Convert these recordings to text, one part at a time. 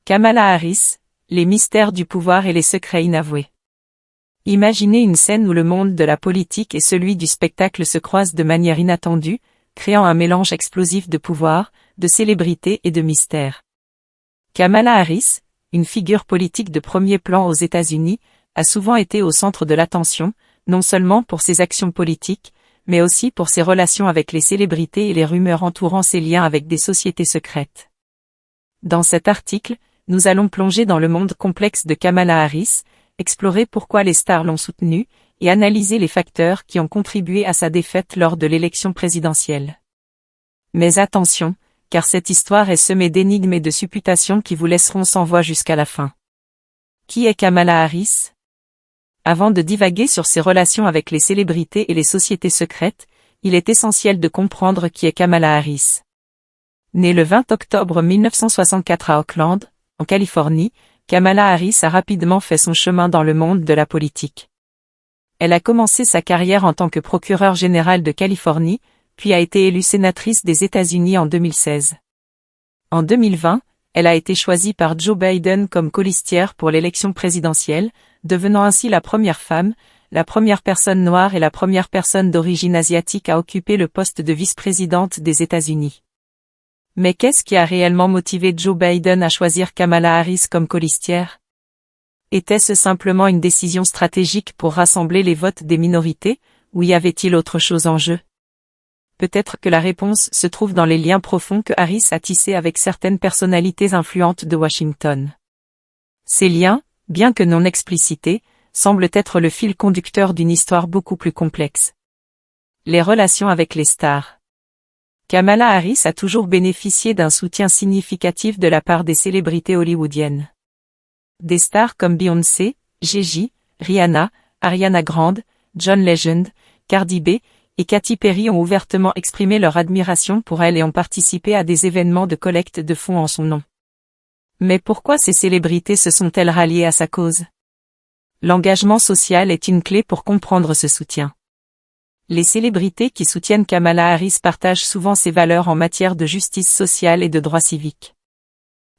Kamala Harris, les mystères du pouvoir et les secrets inavoués. Imaginez une scène où le monde de la politique et celui du spectacle se croisent de manière inattendue, créant un mélange explosif de pouvoir, de célébrité et de mystère. Kamala Harris, une figure politique de premier plan aux États-Unis, a souvent été au centre de l'attention, non seulement pour ses actions politiques, mais aussi pour ses relations avec les célébrités et les rumeurs entourant ses liens avec des sociétés secrètes. Dans cet article, nous allons plonger dans le monde complexe de Kamala Harris, explorer pourquoi les stars l'ont soutenue, et analyser les facteurs qui ont contribué à sa défaite lors de l'élection présidentielle. Mais attention, car cette histoire est semée d'énigmes et de supputations qui vous laisseront sans voix jusqu'à la fin. Qui est Kamala Harris? Avant de divaguer sur ses relations avec les célébrités et les sociétés secrètes, il est essentiel de comprendre qui est Kamala Harris. Née le 20 octobre 1964 à Oakland, en Californie, Kamala Harris a rapidement fait son chemin dans le monde de la politique. Elle a commencé sa carrière en tant que procureure générale de Californie, puis a été élue sénatrice des États-Unis en 2016. En 2020, elle a été choisie par Joe Biden comme colistière pour l'élection présidentielle, devenant ainsi la première femme, la première personne noire et la première personne d'origine asiatique à occuper le poste de vice-présidente des États-Unis. Mais qu'est-ce qui a réellement motivé Joe Biden à choisir Kamala Harris comme colistière? Était-ce simplement une décision stratégique pour rassembler les votes des minorités, ou y avait-il autre chose en jeu? Peut-être que la réponse se trouve dans les liens profonds que Harris a tissés avec certaines personnalités influentes de Washington. Ces liens, bien que non explicités, semblent être le fil conducteur d'une histoire beaucoup plus complexe. Les relations avec les stars. Kamala Harris a toujours bénéficié d'un soutien significatif de la part des célébrités hollywoodiennes. Des stars comme Beyoncé, Jay-Z, Rihanna, Ariana Grande, John Legend, Cardi B et Katy Perry ont ouvertement exprimé leur admiration pour elle et ont participé à des événements de collecte de fonds en son nom. Mais pourquoi ces célébrités se sont-elles ralliées à sa cause? L'engagement social est une clé pour comprendre ce soutien. Les célébrités qui soutiennent Kamala Harris partagent souvent ses valeurs en matière de justice sociale et de droits civiques.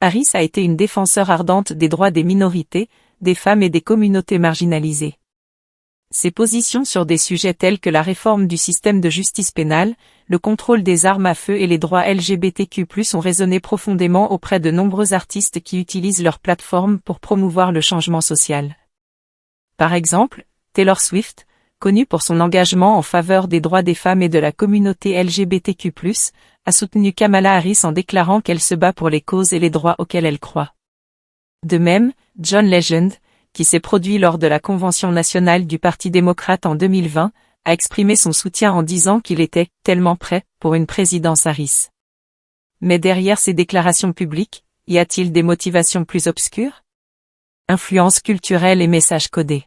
Harris a été une défenseur ardente des droits des minorités, des femmes et des communautés marginalisées. Ses positions sur des sujets tels que la réforme du système de justice pénale, le contrôle des armes à feu et les droits LGBTQ+, ont résonné profondément auprès de nombreux artistes qui utilisent leur plateforme pour promouvoir le changement social. Par exemple, Taylor Swift, connue pour son engagement en faveur des droits des femmes et de la communauté LGBTQ+, a soutenu Kamala Harris en déclarant qu'elle se bat pour les causes et les droits auxquels elle croit. De même, John Legend, qui s'est produit lors de la Convention nationale du Parti démocrate en 2020, a exprimé son soutien en disant qu'il était « tellement prêt » pour une présidence Harris. Mais derrière ces déclarations publiques, y a-t-il des motivations plus obscures? Influence culturelle et messages codés.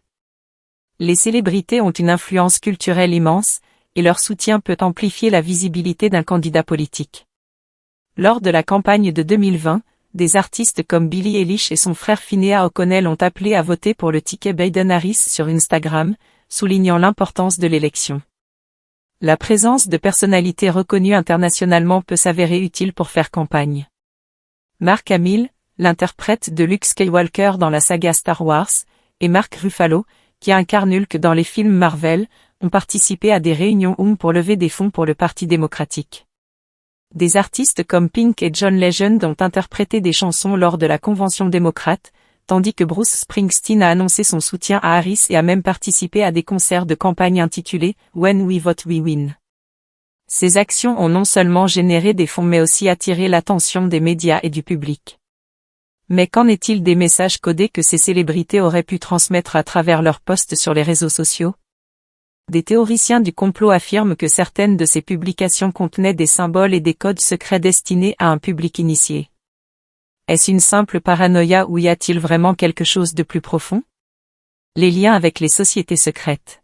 Les célébrités ont une influence culturelle immense, et leur soutien peut amplifier la visibilité d'un candidat politique. Lors de la campagne de 2020, des artistes comme Billie Eilish et son frère Finnéa O'Connell ont appelé à voter pour le ticket Biden-Harris sur Instagram, soulignant l'importance de l'élection. La présence de personnalités reconnues internationalement peut s'avérer utile pour faire campagne. Mark Hamill, l'interprète de Luke Skywalker dans la saga Star Wars, et Mark Ruffalo, qui incarne Hulk dans les films Marvel, ont participé à des réunions pour lever des fonds pour le Parti démocratique. Des artistes comme Pink et John Legend ont interprété des chansons lors de la convention démocrate, tandis que Bruce Springsteen a annoncé son soutien à Harris et a même participé à des concerts de campagne intitulés « When We Vote We Win ». Ces actions ont non seulement généré des fonds mais aussi attiré l'attention des médias et du public. Mais qu'en est-il des messages codés que ces célébrités auraient pu transmettre à travers leurs posts sur les réseaux sociaux? Des théoriciens du complot affirment que certaines de ces publications contenaient des symboles et des codes secrets destinés à un public initié. Est-ce une simple paranoïa ou y a-t-il vraiment quelque chose de plus profond? Les liens avec les sociétés secrètes.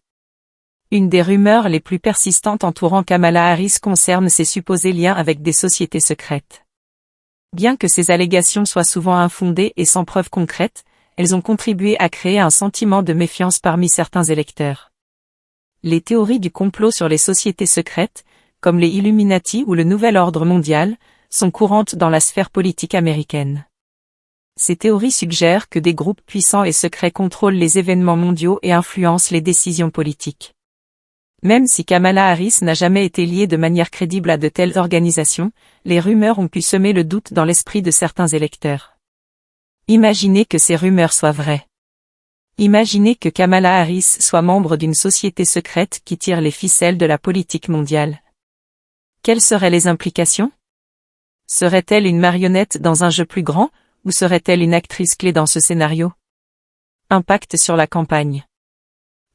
Une des rumeurs les plus persistantes entourant Kamala Harris concerne ses supposés liens avec des sociétés secrètes. Bien que ces allégations soient souvent infondées et sans preuve concrète, elles ont contribué à créer un sentiment de méfiance parmi certains électeurs. Les théories du complot sur les sociétés secrètes, comme les Illuminati ou le Nouvel Ordre mondial, sont courantes dans la sphère politique américaine. Ces théories suggèrent que des groupes puissants et secrets contrôlent les événements mondiaux et influencent les décisions politiques. Même si Kamala Harris n'a jamais été liée de manière crédible à de telles organisations, les rumeurs ont pu semer le doute dans l'esprit de certains électeurs. Imaginez que ces rumeurs soient vraies. Imaginez que Kamala Harris soit membre d'une société secrète qui tire les ficelles de la politique mondiale. Quelles seraient les implications? Serait-elle une marionnette dans un jeu plus grand, ou serait-elle une actrice clé dans ce scénario? Impact sur la campagne.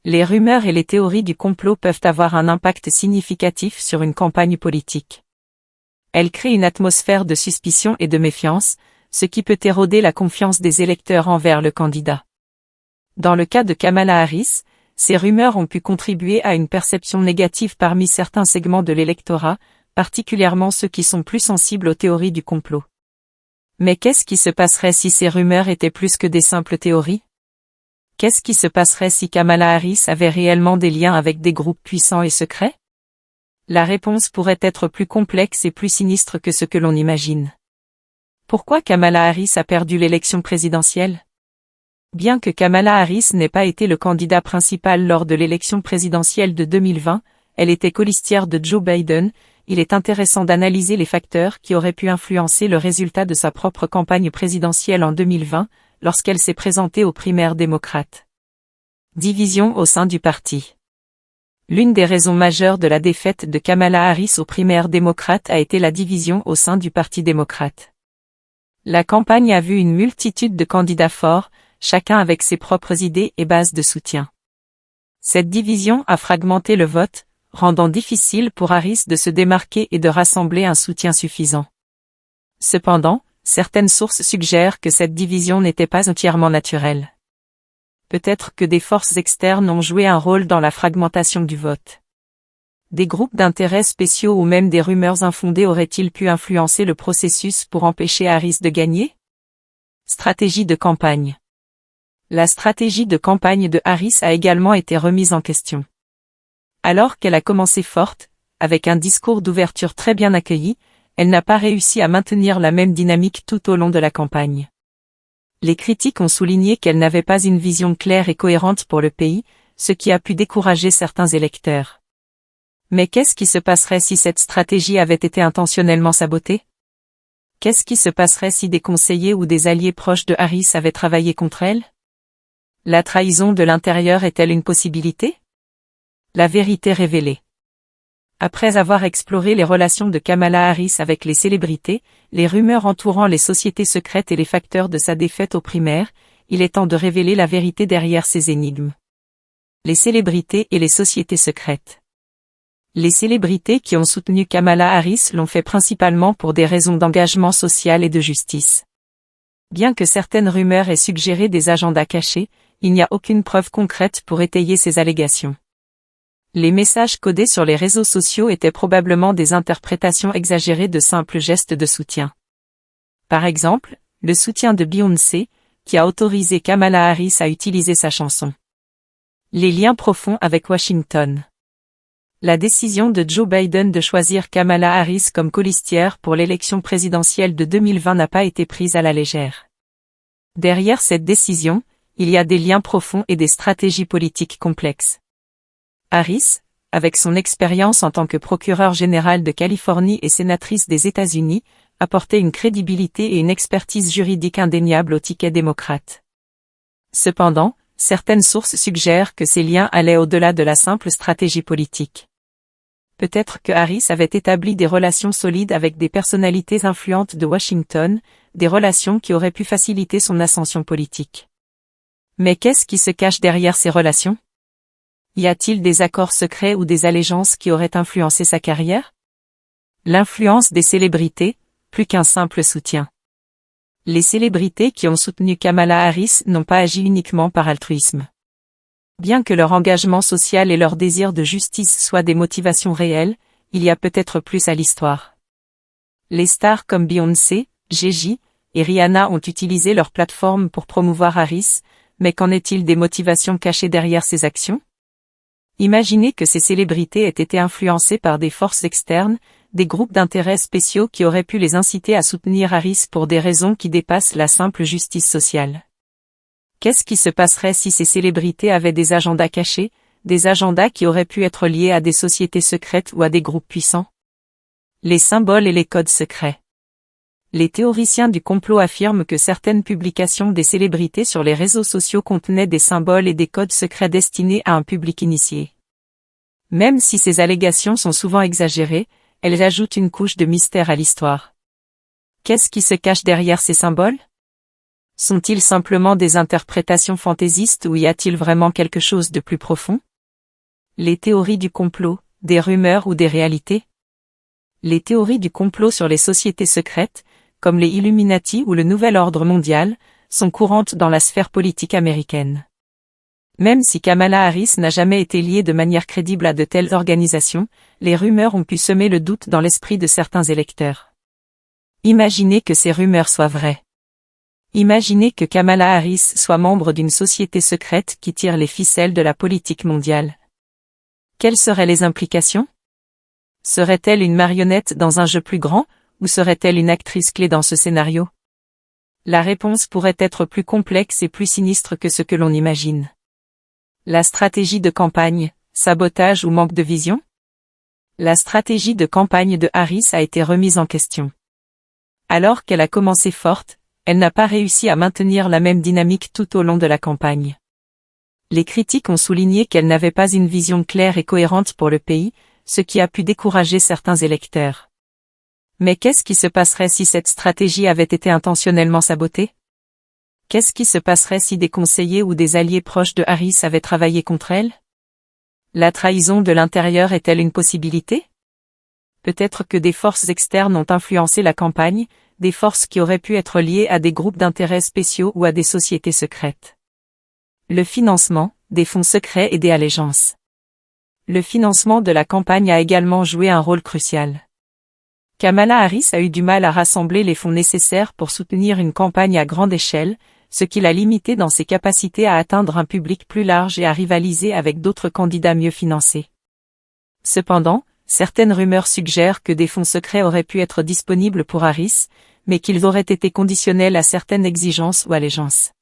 Les rumeurs et les théories du complot peuvent avoir un impact significatif sur une campagne politique. Elles créent une atmosphère de suspicion et de méfiance, ce qui peut éroder la confiance des électeurs envers le candidat. Dans le cas de Kamala Harris, ces rumeurs ont pu contribuer à une perception négative parmi certains segments de l'électorat, particulièrement ceux qui sont plus sensibles aux théories du complot. Mais qu'est-ce qui se passerait si ces rumeurs étaient plus que des simples théories? Qu'est-ce qui se passerait si Kamala Harris avait réellement des liens avec des groupes puissants et secrets? La réponse pourrait être plus complexe et plus sinistre que ce que l'on imagine. Pourquoi Kamala Harris a perdu l'élection présidentielle? Bien que Kamala Harris n'ait pas été le candidat principal lors de l'élection présidentielle de 2020, elle était colistière de Joe Biden. Il est intéressant d'analyser les facteurs qui auraient pu influencer le résultat de sa propre campagne présidentielle en 2020, lorsqu'elle s'est présentée aux primaires démocrates. Division au sein du parti. L'une des raisons majeures de la défaite de Kamala Harris aux primaires démocrates a été la division au sein du Parti démocrate. La campagne a vu une multitude de candidats forts, chacun avec ses propres idées et bases de soutien. Cette division a fragmenté le vote, rendant difficile pour Harris de se démarquer et de rassembler un soutien suffisant. Cependant, certaines sources suggèrent que cette division n'était pas entièrement naturelle. Peut-être que des forces externes ont joué un rôle dans la fragmentation du vote. Des groupes d'intérêts spéciaux ou même des rumeurs infondées auraient-ils pu influencer le processus pour empêcher Harris de gagner? Stratégie de campagne. La stratégie de campagne de Harris a également été remise en question. Alors qu'elle a commencé forte, avec un discours d'ouverture très bien accueilli, elle n'a pas réussi à maintenir la même dynamique tout au long de la campagne. Les critiques ont souligné qu'elle n'avait pas une vision claire et cohérente pour le pays, ce qui a pu décourager certains électeurs. Mais qu'est-ce qui se passerait si cette stratégie avait été intentionnellement sabotée? Qu'est-ce qui se passerait si des conseillers ou des alliés proches de Harris avaient travaillé contre elle? La trahison de l'intérieur est-elle une possibilité? La vérité révélée. Après avoir exploré les relations de Kamala Harris avec les célébrités, les rumeurs entourant les sociétés secrètes et les facteurs de sa défaite aux primaires, il est temps de révéler la vérité derrière ces énigmes. Les célébrités et les sociétés secrètes. Les célébrités qui ont soutenu Kamala Harris l'ont fait principalement pour des raisons d'engagement social et de justice. Bien que certaines rumeurs aient suggéré des agendas cachés, il n'y a aucune preuve concrète pour étayer ces allégations. Les messages codés sur les réseaux sociaux étaient probablement des interprétations exagérées de simples gestes de soutien. Par exemple, le soutien de Beyoncé, qui a autorisé Kamala Harris à utiliser sa chanson. Les liens profonds avec Washington. La décision de Joe Biden de choisir Kamala Harris comme colistière pour l'élection présidentielle de 2020 n'a pas été prise à la légère. Derrière cette décision, il y a des liens profonds et des stratégies politiques complexes. Harris, avec son expérience en tant que procureure générale de Californie et sénatrice des États-Unis, apportait une crédibilité et une expertise juridique indéniables au ticket démocrate. Cependant, certaines sources suggèrent que ces liens allaient au-delà de la simple stratégie politique. Peut-être que Harris avait établi des relations solides avec des personnalités influentes de Washington, des relations qui auraient pu faciliter son ascension politique. Mais qu'est-ce qui se cache derrière ces relations? Y a-t-il des accords secrets ou des allégeances qui auraient influencé sa carrière? L'influence des célébrités, plus qu'un simple soutien. Les célébrités qui ont soutenu Kamala Harris n'ont pas agi uniquement par altruisme. Bien que leur engagement social et leur désir de justice soient des motivations réelles, il y a peut-être plus à l'histoire. Les stars comme Beyoncé, Jay-Z et Rihanna ont utilisé leur plateforme pour promouvoir Harris, mais qu'en est-il des motivations cachées derrière ces actions? Imaginez que ces célébrités aient été influencées par des forces externes, des groupes d'intérêts spéciaux qui auraient pu les inciter à soutenir Harris pour des raisons qui dépassent la simple justice sociale. Qu'est-ce qui se passerait si ces célébrités avaient des agendas cachés, des agendas qui auraient pu être liés à des sociétés secrètes ou à des groupes puissants? Les symboles et les codes secrets. Les théoriciens du complot affirment que certaines publications des célébrités sur les réseaux sociaux contenaient des symboles et des codes secrets destinés à un public initié. Même si ces allégations sont souvent exagérées, elles ajoutent une couche de mystère à l'histoire. Qu'est-ce qui se cache derrière ces symboles? Sont-ils simplement des interprétations fantaisistes ou y a-t-il vraiment quelque chose de plus profond? Les théories du complot, des rumeurs ou des réalités? Les théories du complot sur les sociétés secrètes, comme les Illuminati ou le Nouvel Ordre mondial, sont courantes dans la sphère politique américaine. Même si Kamala Harris n'a jamais été liée de manière crédible à de telles organisations, les rumeurs ont pu semer le doute dans l'esprit de certains électeurs. Imaginez que ces rumeurs soient vraies. Imaginez que Kamala Harris soit membre d'une société secrète qui tire les ficelles de la politique mondiale. Quelles seraient les implications? Serait-elle une marionnette dans un jeu plus grand, ou serait-elle une actrice clé dans ce scénario? La réponse pourrait être plus complexe et plus sinistre que ce que l'on imagine. La stratégie de campagne, sabotage ou manque de vision? La stratégie de campagne de Harris a été remise en question. Alors qu'elle a commencé forte, elle n'a pas réussi à maintenir la même dynamique tout au long de la campagne. Les critiques ont souligné qu'elle n'avait pas une vision claire et cohérente pour le pays, ce qui a pu décourager certains électeurs. Mais qu'est-ce qui se passerait si cette stratégie avait été intentionnellement sabotée? Qu'est-ce qui se passerait si des conseillers ou des alliés proches de Harris avaient travaillé contre elle? La trahison de l'intérieur est-elle une possibilité? Peut-être que des forces externes ont influencé la campagne, des forces qui auraient pu être liées à des groupes d'intérêts spéciaux ou à des sociétés secrètes. Le financement, des fonds secrets et des allégeances. Le financement de la campagne a également joué un rôle crucial. Kamala Harris a eu du mal à rassembler les fonds nécessaires pour soutenir une campagne à grande échelle, ce qui l'a limité dans ses capacités à atteindre un public plus large et à rivaliser avec d'autres candidats mieux financés. Cependant, certaines rumeurs suggèrent que des fonds secrets auraient pu être disponibles pour Harris, mais qu'ils auraient été conditionnels à certaines exigences ou allégeances.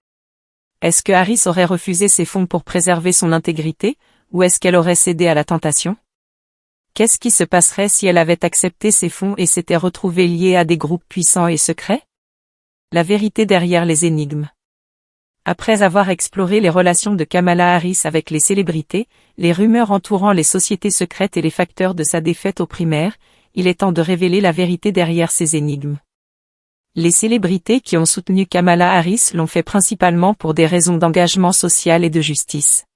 Est-ce que Harris aurait refusé ces fonds pour préserver son intégrité, ou est-ce qu'elle aurait cédé à la tentation? Qu'est-ce qui se passerait si elle avait accepté ces fonds et s'était retrouvée liée à des groupes puissants et secrets? La vérité derrière les énigmes. Après avoir exploré les relations de Kamala Harris avec les célébrités, les rumeurs entourant les sociétés secrètes et les facteurs de sa défaite aux primaires, il est temps de révéler la vérité derrière ces énigmes. Les célébrités qui ont soutenu Kamala Harris l'ont fait principalement pour des raisons d'engagement social et de justice.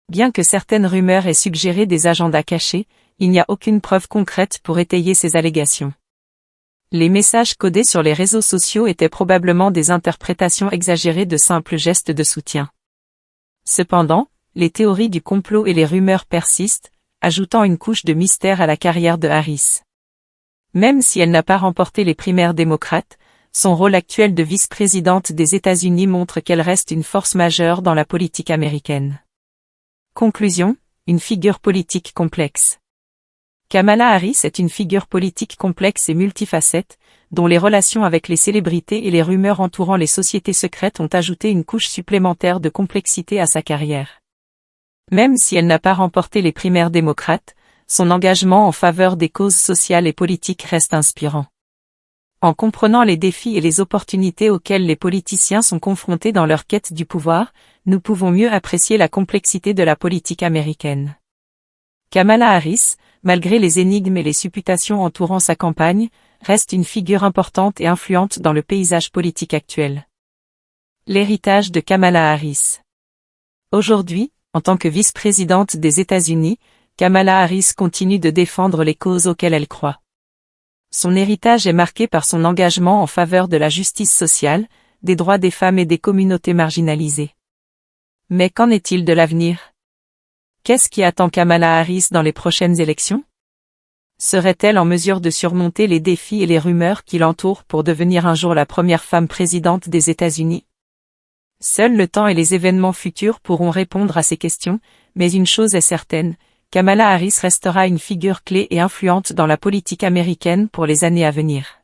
Bien que certaines rumeurs aient suggéré des agendas cachés, il n'y a aucune preuve concrète pour étayer ces allégations. Les messages codés sur les réseaux sociaux étaient probablement des interprétations exagérées de simples gestes de soutien. Cependant, les théories du complot et les rumeurs persistent, ajoutant une couche de mystère à la carrière de Harris. Même si elle n'a pas remporté les primaires démocrates, son rôle actuel de vice-présidente des États-Unis montre qu'elle reste une force majeure dans la politique américaine. Conclusion, une figure politique complexe. Kamala Harris est une figure politique complexe et multifacette, dont les relations avec les célébrités et les rumeurs entourant les sociétés secrètes ont ajouté une couche supplémentaire de complexité à sa carrière. Même si elle n'a pas remporté les primaires démocrates, son engagement en faveur des causes sociales et politiques reste inspirant. En comprenant les défis et les opportunités auxquels les politiciens sont confrontés dans leur quête du pouvoir, nous pouvons mieux apprécier la complexité de la politique américaine. Kamala Harris, malgré les énigmes et les supputations entourant sa campagne, reste une figure importante et influente dans le paysage politique actuel. L'héritage de Kamala Harris. Aujourd'hui, en tant que vice-présidente des États-Unis, Kamala Harris continue de défendre les causes auxquelles elle croit. Son héritage est marqué par son engagement en faveur de la justice sociale, des droits des femmes et des communautés marginalisées. Mais qu'en est-il de l'avenir? Qu'est-ce qui attend Kamala Harris dans les prochaines élections? Serait-elle en mesure de surmonter les défis et les rumeurs qui l'entourent pour devenir un jour la première femme présidente des États-Unis? Seul le temps et les événements futurs pourront répondre à ces questions, mais une chose est certaine, Kamala Harris restera une figure clé et influente dans la politique américaine pour les années à venir.